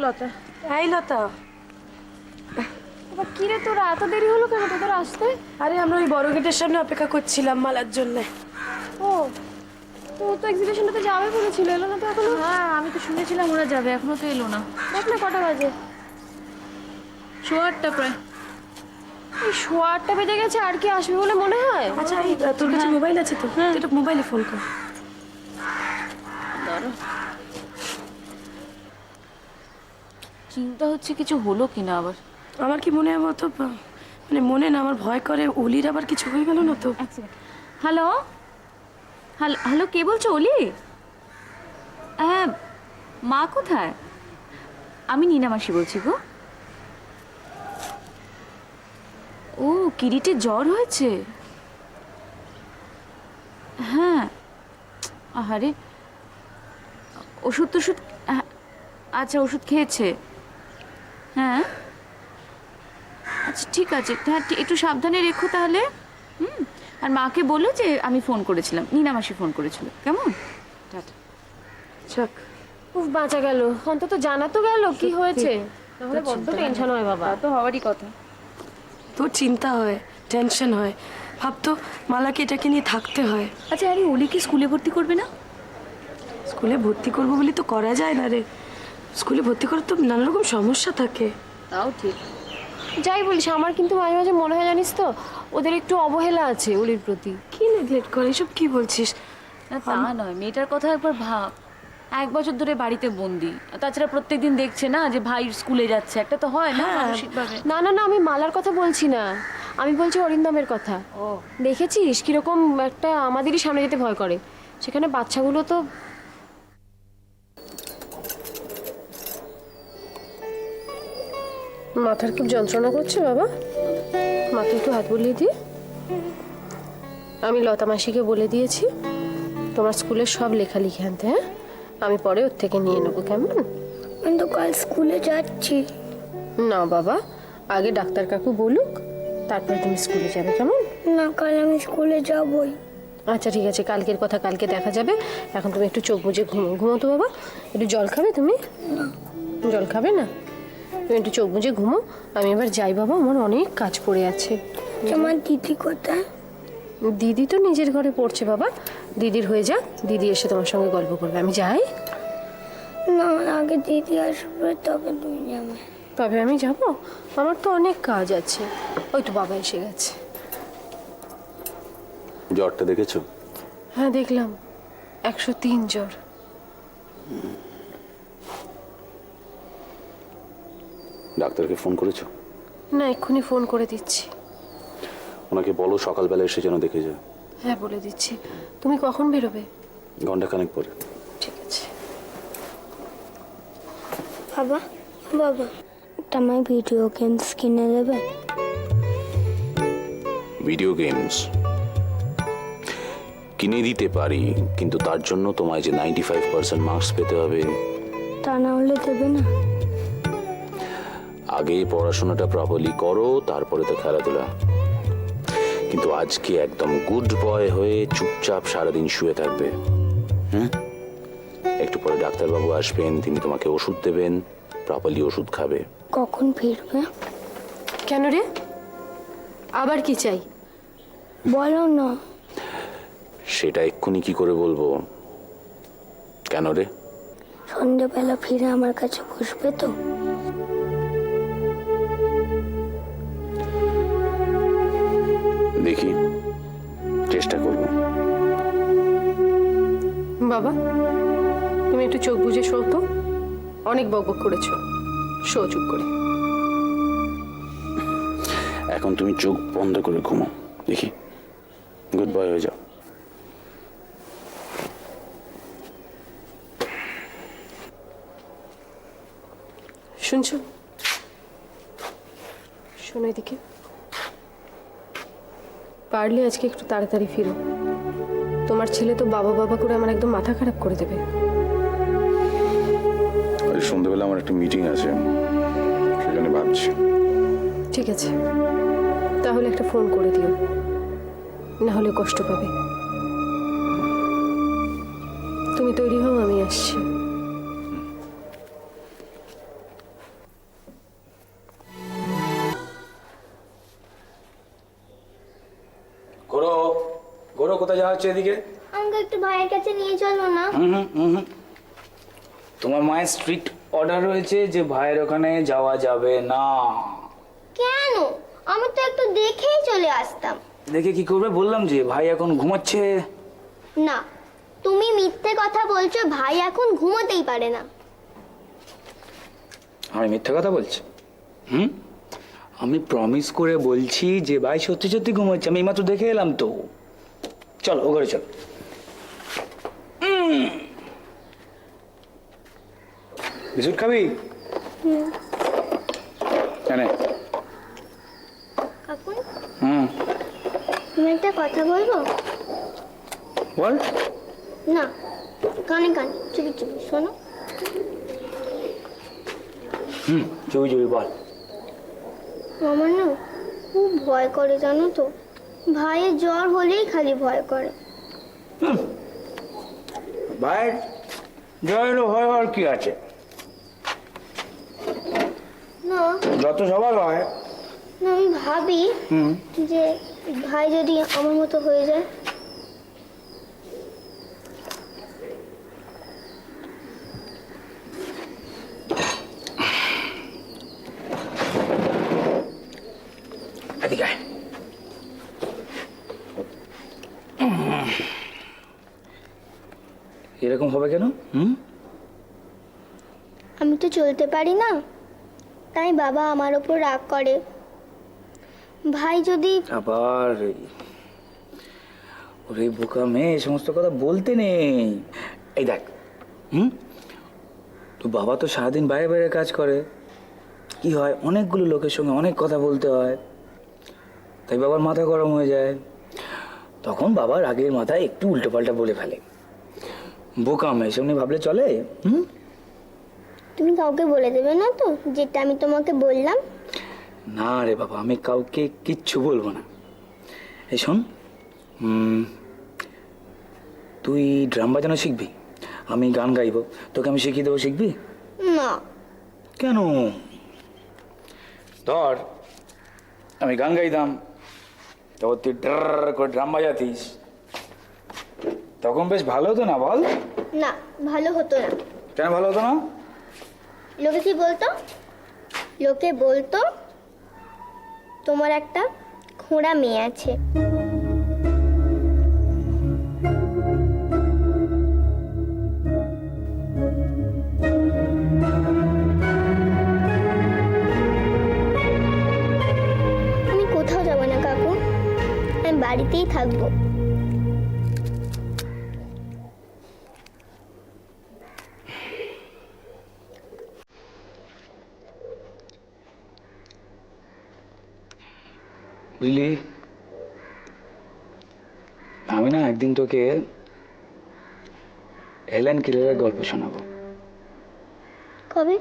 লতা। এই লতা, এবার কি রে তোরা এত দেরি হলো কেন তোদের আসতে? আরে আমরা ওই বড় গেটের সামনে অপেক্ষা করছিলাম মালার জন্য। ও তো এক্সিবিশনটাতে যাবে বলেছিল, এলো না তো এখনো? হ্যাঁ আমি তো শুনেছিলাম ওরা যাবে, এখনো তো এলো না। দেখ না কটা বাজে। 8:15 প্রায়। এই 8:15 বেজে গেছে, আর কি আসবে বলে মনে হয়? আচ্ছা এই তোর কাছে মোবাইল আছে তো? তুই একটা মোবাইলে ফোন কর। দাঁড়া, চিন্তা হচ্ছে কিছু হলো কিনা আবার। আমার কি মনে হয় তো, মানে মনে না, আমার ভয় করে অলির আবার কিছু হয়ে গেল না তো। এক সেকেন্ড। হ্যালো হ্যালো হ্যালো, কে বলছো? অলি? হ্যাঁ, মা কোথায়? আমি নীনা মাসি বলছি গো। ও, কিরিটের জ্বর হয়েছে? হ্যাঁ, আহারে, ওষুধ টষুধ? আচ্ছা, ওষুধ খেয়েছে? হ্যাঁ, আচ্ছা ঠিক আছে, হ্যাঁ একটু সাবধানে রেখো তাহলে। আর মাকে বলো যে আমি ফোন করেছিলাম, নীনা মাসি ফোন করেছিল। কেমন? টাটা। যাক, উফ, বাঁচা গেল, অন্তত জানা তো গেল কি হয়েছে। তাহলে বড্ড টেনশন হয় বাবা। তা তো হওয়ারই কথা। তোর চিন্তা হয়, টেনশন হয়, ভাবতো মালাকে এটাকে নিয়ে থাকতে হয়। আচ্ছা, আরে অলিকে স্কুলে ভর্তি করবে না? স্কুলে ভর্তি করবো বলে তো করা যায় না রে। স্কুলে ভর্তি করার তো নানা রকম সমস্যা থাকে। তাও ঠিক। যাই বলিস, আমার কিন্তু মাঝে মাঝে মনে হয় জানিস তো, ওদের একটু অবহেলা আছে ওলির প্রতি। কি নেগলেক্ট করে, এসব কি বলছিস? না তা নয়, মেয়েটার কথা একবার ভাব। 1 বছর ধরে বাড়িতে বন্দি, তাছাড়া প্রত্যেকদিন দেখছে না যে ভাই স্কুলে যাচ্ছে, একটা তো হয় না মানসিকভাবে। না না না, আমি মালার কথা বলছি না, আমি বলছি অরিন্দমের কথা। ও, দেখেছিস কিরকম একটা আমাদেরই সামনে যেতে ভয় করে, সেখানে বাচ্চাগুলো তো। মাথার খুব যন্ত্রণা করছে বাবা, মাথায় একটু হাত বুলিয়ে দিয়ে। আমি লতা মাসিকে বলে দিয়েছি তোমার স্কুলের সব লেখালেখি আনতে। হ্যাঁ, আমি পরে ওর থেকে নিয়ে নেবো, কেমন? আমি তো কাল স্কুলে যাচ্ছি। না বাবা, আগে ডাক্তার কাকু বলুক, তারপরে তুমি স্কুলে যাবে, কেমন? না, কাল আমি স্কুলে যাবই। আচ্ছা ঠিক আছে, কালকের কথা কালকে দেখা যাবে। এখন তুমি একটু চোখ বুজে ঘুমো তো বাবা। একটু জল খাবে তুমি? জল খাবে না? তুমি একটু চোখ বুজে ঘুমো। আমি এবার যাই বাবা, আমার অনেক কাজ পড়ে আছে। তোমার দিদি কোথায়? দিদি তো নিজের ঘরে পড়ছে বাবা, দিদির হয়ে যাক, দিদি এসে তোমার সঙ্গে গল্প করবে। আমি যাই। না, আগে দিদি আসবে তবে তুমি যাবে। তবে আমি যাব, আমার তো অনেক কাজ আছে। ওই তো বাবা এসে গেছে। জ্বরটা দেখেছো? হ্যাঁ দেখলাম, 103 জ্বর। ডাক্তারকে ফোন করেছো? না, এক্ষুনি ফোন করে দিচ্ছি। ওনাকে বলো সকালবেলা এসে যেন দেখে যায়। হ্যাঁ বলে দিচ্ছি। তুমি কখন বেরোবে? ঘন্টাখানেক পরে। ঠিক আছে। বাবা, বাবা, একটা আমায় ভিডিও গেমস কিনে দেবে? ভিডিও গেমস কিনে দিতে পারি, কিন্তু তার জন্য তোমায় যে 95% মার্কস পেতে হবে। তা না হলে দেবে না? আগে পড়াশোনাটা প্রপারলি করো, তারপরে তো খেলাধুলা। কিন্তু আজকে একদম গুড বয় হয়ে চুপচাপ সারাদিন শুয়ে থাকবে। একটু পরে ডাক্তারবাবু আসবেন, তিনি তোমাকে ওষুধ দেবেন, প্রপারলি ওষুধ খাবে। কখন ফিরবে? কেন রে, আবার কি চাই? বলো না। সেটা এক্ষুনি কি করে বলবো? কেন রে? সন্ধ্যেবেলা ফিরে আমার কাছে বসবে তো? দেখি, চেষ্টা করবো। বাবা, তুমি একটু চোখ বুজে শো তো, অনেক বকবক করেছো, শো চুপ করে। এখন তুমি চোখ বন্ধ করে ঘুমো, দেখি গুড বয় হয়ে যাও। শুনছো? শোনো এদিকে, পারলে আজকে একটু তাড়াতাড়ি ফিরো। তোমার ছেলে তো বাবা বাবা করে আমার একদম মাথা খারাপ করে দেবে। সন্ধ্যাবেলা আমার একটা মিটিং আছে, সেখানে ভাবছি। ঠিক আছে, তাহলে একটা ফোন করে দিও, না হলে কষ্ট পাবে। তুমি তৈরি হও, আমি আসছি। কোথায় যাওয়া হচ্ছে এদিকে? আমাকে একটু ভাইয়ের কাছে নিয়ে চলো না। তোমার মায়ের স্ট্রিক্ট অর্ডার রয়েছে যে ভাইয়ের ওখানে যাওয়া যাবে না। কেন? আমি তো একটু দেখেই চলে আসতাম। দেখে কি করবে? বললাম যে ভাই এখন ঘুমাচ্ছে। না, তুমি মিথ্যে কথা বলছো, ভাই এখন ঘুমোতেই পারে না। আমি মিথ্যা কথা বলছি? আমি প্রমিস করে বলছি যে ভাই সত্যি সত্যি ঘুমাচ্ছে। আমি এইমাত্র দেখে এলাম তো। চলো ও ঘরে চল। বিস্কুট খাবি? জানে কাকুন, হুম, তুমি একটা কথা বলবো? বল। না, কানে কানে চুপি চুপি শোনো। চুপি চুপি বল। আমার না খুব ভয় করে, জানো তো। ভাইয়ের জ্বর হলেই খালি ভয় করে। ভাইয়ের জয় হলো ভয় হওয়ার কি আছে? না যত সবার হয়। না, আমি ভাবি যে ভাই যদি আমার মতো হয়ে যায়। এদিকে আয়। এরকম হবে কেন? আমি তো চলতে পারি না, তাই বাবা আমার ওপর রাগ করে। ভাই যদি আবার ওরে বোকা মেয়ে, এই সমস্ত কথা বলতে নেই। এই দেখ, তো বাবা তো সারাদিন বাইরে বাইরে কাজ করে। কি হয়, অনেকগুলো লোকের সঙ্গে অনেক কথা বলতে হয়, তাই বাবার মাথা গরম হয়ে যায়। তখন বাবা রাগের মাথায় একটু উল্টো পাল্টা বলে ফেলে। বোকা মেয়ে, সামনে ভাবলে চলে? তুমি কাউকে বলে দেবে না তো যেটা আমি তোমাকে বললাম? না রে বাবা, আমি কাউকে কিচ্ছু বলবো না। এই শোন, তুই ড্রাম বাজানো শিখবি, আমি গান গাইবো, তোকে আমি শিখিয়ে দেবো, শিখবি? না। কেন? ধর আমি গান গাইতাম, তখন তুই ড্রার করে ড্রাম বাজাতিস, তখন বেশ ভালো হতো না বল? না, ভালো হতো না। কেন ভালো হতো না? লোকে কি বলতো? লোকে বলতো তোমার একটা খোঁড়া মেয়ে আছে। আমি কোথাও যাব না কাকু, আমি বাড়িতেই থাকবো। বুঝলি, আমি না একদিন তোকে হেলেন কেলারের গল্প শোনাবো। কবে?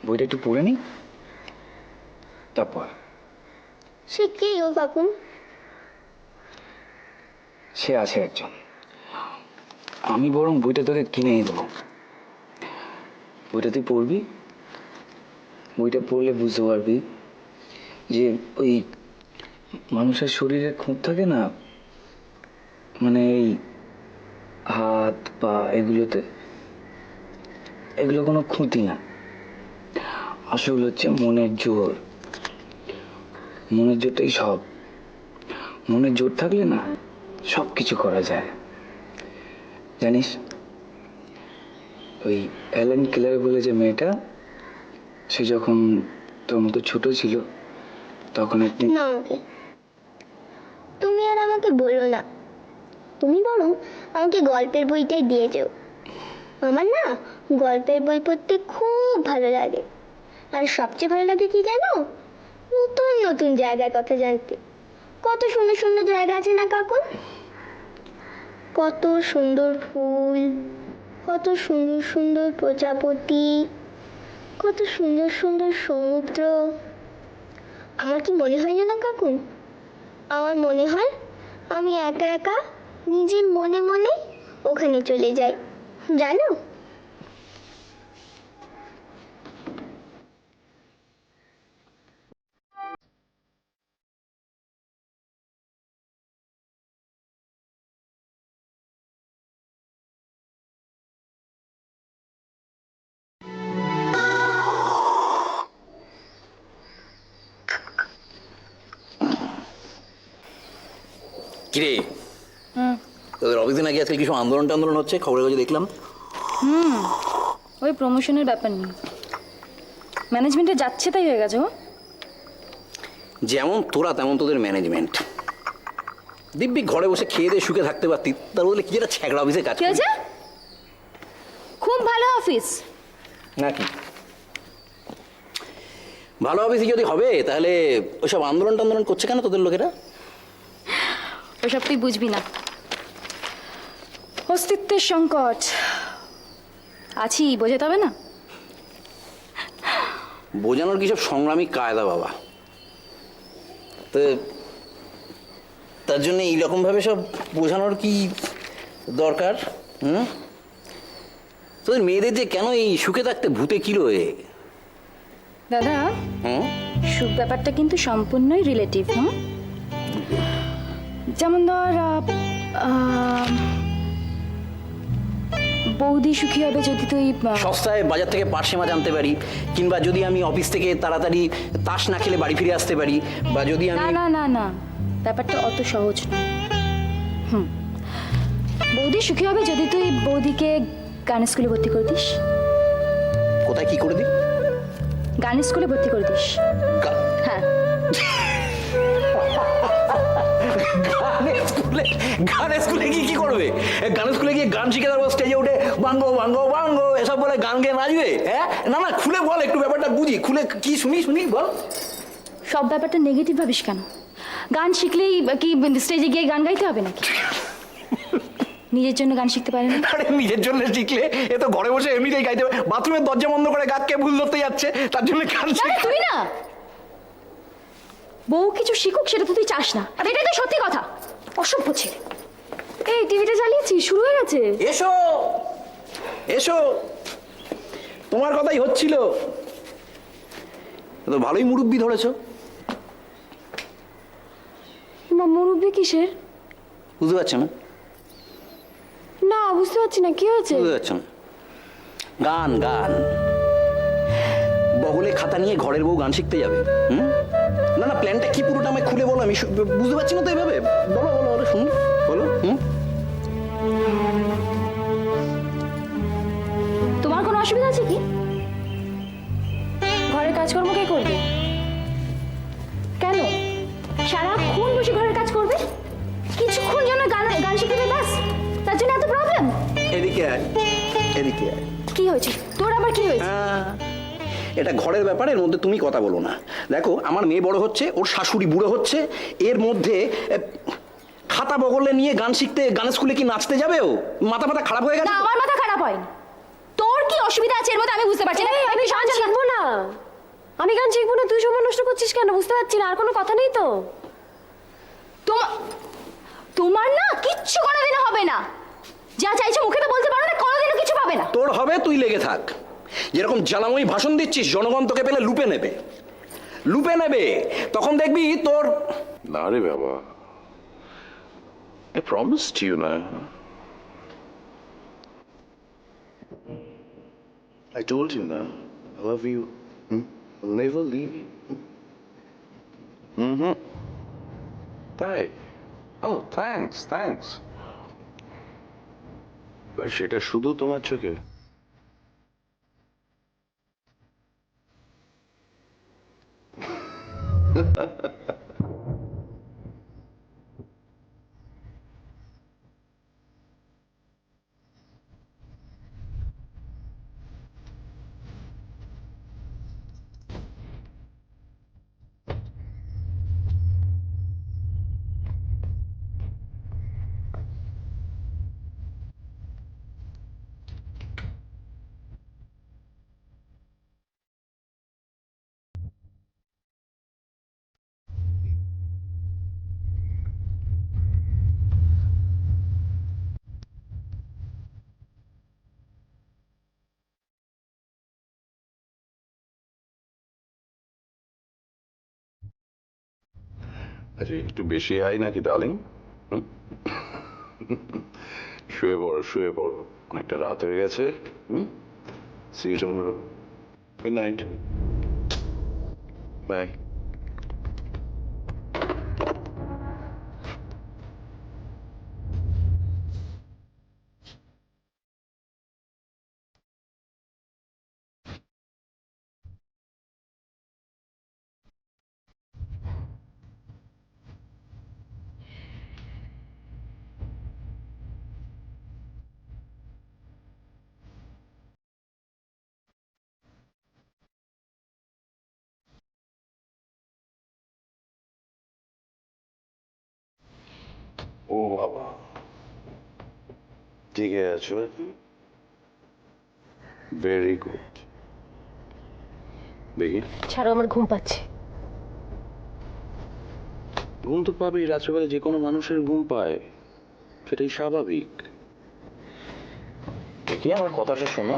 বইটা একটু পড়ে নি, তারপর। সে কে গো কাকু? সে আছে একজন, আমি বরং বইটা তোকে কিনে দেবো। বইটা তুই পড়বি, বইটা পড়লে বুঝতে পারবি যে ওই মানুষের শরীরে খুঁত থাকে না, মানে এই হাত পা এগুলোতে, এগুলো কোনো খুঁতি না, আসল হচ্ছে মনের জোর। মনের জোরটাই সব। মনের জোর থাকলে না সব কিছু করা যায়, জানিস? ওই অ্যালেন কেলার বলে যে মেয়েটা, সে যখন তোর মতো ছোট ছিল তখন একদিন। না, তুমি আর আমাকে বলো না, তুমি বরং আমাকে গল্পের বইটাই দিয়ে যেও। আমার না গল্পের বই পড়তে খুব ভালো লাগে। আর সবচেয়ে ভালো লাগে কি জানো? নতুন নতুন জায়গার কথা জানতে। কত সুন্দর সুন্দর জায়গা আছে না কাকু? কত সুন্দর ফুল, কত সুন্দর সুন্দর প্রজাপতি, কত সুন্দর সুন্দর সমুদ্র। আমার কি মনে হয় না কাকু? আমার মনে হয় আমি একা একা নিজের মনে মনে ওখানে চলে যাই, জানো? কিরে তোদের অফিসে নাকি আজকাল কিছু আন্দোলন টান্দোলন হচ্ছে, খবরের কাছে দেখলাম। ওই প্রমোশনের ব্যাপার নেই, ম্যানেজমেন্টে যাচ্ছে তাই হয়ে গেছে। যেমন তোরা তেমন তোদের ম্যানেজমেন্ট। দিব্যি ঘরে বসে খেয়ে দিয়ে সুখে থাকতে পারতি, তার বদলে কি যেটা ছ্যাঁকড়া অফিসে কাজ কি হয়েছে? খুব ভালো অফিস নাকি? ভালো অফিসে যদি হবে তাহলে ওইসব আন্দোলন টান্দোলন করছে কেন তোদের লোকেরা? ওসব তুই বুঝবি না। অস্তিত্বের সংকট আছি, বোঝাতে হবে না? বোঝানোর কি সব সংগ্রামী কায়দা বাবা? তো তার জন্য এইরকমভাবে সব বোঝানোর কি দরকার? তোদের মেয়েদের যে কেন এই সুখে থাকতে ভূতে কিলোয়? দাদা, সুখ ব্যাপারটা কিন্তু সম্পূর্ণই রিলেটিভ। যেমন ধর বৌদি সুখী হবে যদি তুই সস্তায় বাজার থেকে পার্শে মাছ আনতে পারি, কিংবা যদি আমি অফিস থেকে তাড়াতাড়ি তাস না খেলে বাড়ি ফিরে আসতে পারি, বা যদি না আমি না না না, ব্যাপারটা অত সহজ নয়। বৌদি সুখী হবে যদি তুই বৌদিকে গানের স্কুলে ভর্তি করে দিস। কোথায় কি করে দিই? গানের স্কুলে ভর্তি করে দিস। গা- হ্যাঁ, গানের স্কুলে গিয়ে কি করবে? গানের স্কুলে গিয়ে গান শিখে তারপর স্টেজে উঠে বাঙ্গো বাঙ্গো বাঙ্গো এসব বলে গান গেয়ে নাচবে? হ্যাঁ, না না, খুলে বল, একটু ব্যাপারটা বুঝি, খুলে কি শুনি বল। সব ব্যাপারটা নেগেটিভ ভাবিস কেন? গান শিখলেই কি স্টেজে গিয়ে গান গাইতে হবে নাকি? নিজের জন্য গান শিখতে পারে না? আরে নিজের জন্য শিখলে এ তো ঘরে বসে এমনিতেই গাইতে হবে। বাথরুমের দরজা বন্ধ করে গাছকে ভুল ধরতে যাচ্ছে, তার জন্য গান না না, তুই না, বউ কিছু শিখুক সেটা তো তুই চাস না, আর এটাই তো সত্যি কথা। অসভ্য ছেলে। এই টিভিটা চালিয়েছি, শুরু হয়ে গেছে। এসো এসো, তোমার কথাই হচ্ছিল। তো ভালোই মুরব্বি ধরেছো। মুরব্বী কিসের? বুঝতে পারছো না? না, বুঝতে পারছি না, কি হয়েছে? বুঝতে পারছো না? গান গান বগলে খাতা নিয়ে ঘরের বউ গান শিখতে যাবে। না না, প্ল্যানটা কি পুরোটা আমায় খুলে বলো, আমি বুঝতে পারছি না তো এইভাবে। বলো বলো, আরে শুনুন, বলো। তোমার কোনো অসুবিধা আছে কি? ঘরের কাজকর্ম কে করবে? কেন সারাক্ষণ বসে ঘরের কাজ করবে? কিছুক্ষণ জন্য গান শিখবে ব্যাস, তার জন্য এত প্রবলেম? এদিকে আয়, এদিকে আয়। কি হয়েছে তোর, আবার কি হয়েছে? এটা ঘরের ব্যাপার, এর মধ্যে তুমি কথা বলো না। দেখো, আমার মেয়ে বড় হচ্ছে, ওর শাশুড়ি বুড়ো হচ্ছে, এর মধ্যে খাতা বগলে নিয়ে গান শিখতে, গান স্কুলে কি নাচতে যাবে? ও মাথা খারাপ হয়ে গেছে। না, আমার মাথা খারাপ হয়নি। তোর কি অসুবিধা আছে এর মধ্যে আমি বুঝতে পারছি না। আমি গান শিখবো না, আমি গান শিখবো না, তুই সময় নষ্ট করছিস কেন? বুঝতে পারছি না, আর কোনো কথা নেই তো? তোমার না কিচ্ছু কোনোদিনও হবে না। যা চাইছো মুখে তো বলতে পারো না, কোনোদিনও কিছু পাবে না। তোর হবে, তুই লেগে থাক। যেরকম জ্বালাময়ী ভাষণ দিচ্ছিস, জনগণ তোকে পেলে লুপে নেবে, তখন দেখবি তোর। না রে বাবা, I promised you না। I told you না, I love you. I'll never leave you. তাই? Oh, thanks. আর সেটা শুধু তোমার চোখে? আচ্ছা, একটু বেশি হয় নাকি ডার্লিং? শুয়ে পড়ো, অনেকটা রাত হয়ে গেছে। See you tomorrow. Good night. Bye. ও বাবা, জেগে আছো? Very good. দেখি, ছাড়ো, আমার ঘুম পাচ্ছে। ঘুম তো পাবেই, রাত্রেবেলা যে কোনো মানুষের ঘুম পায়, সেটাই স্বাভাবিক। দেখি আমার কথাটা শোনো।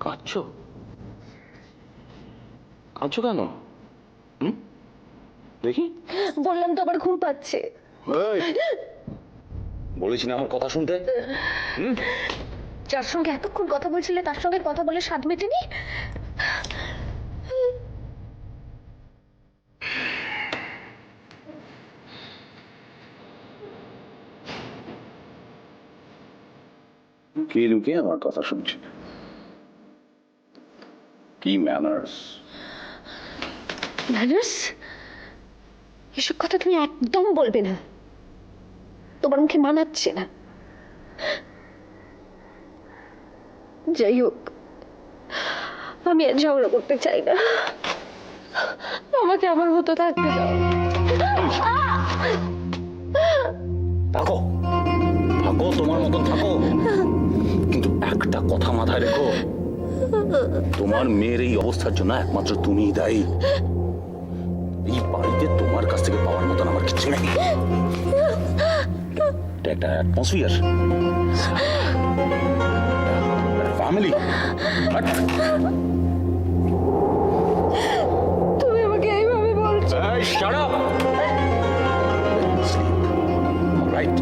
কাঁদছো? কাঁদছো কেন? দেখি। বললাম তো আবার ঘুম পাচ্ছে। এই, বলেছি না আমার কথা শুনতে? যার সঙ্গে এতক্ষণ কথা বলছিলে তার সঙ্গে কথা বলে স্বাদ মেটেনি? কে লুকিয়ে আমার কথা শুনছে? কি ম্যানার্স? ম্যানার্স? এসব কথা তুমি একদম বলবে না, তোমার মুখে মানাচ্ছে না। যাই হোক, আমি আর ঝগড়া করতে চাই না, আমাকে আমার মতো থাকতে দাও। থাকো, থাকো, তোমার মতন থাকো, কিন্তু একটা কথা মাথায় রেখো, তোমার মেয়ের এই অবস্থার জন্য একমাত্র তুমিই দায়ী। এই বাড়িতে তোমার কাছ থেকে পাওয়ার মতন আমার কিছু নেই। এটা একটা অ্যাটমসফিয়ার, ফ্যামিলি। তুমি আমাকে এইভাবে বলছো? Shut up! Sleep. All right.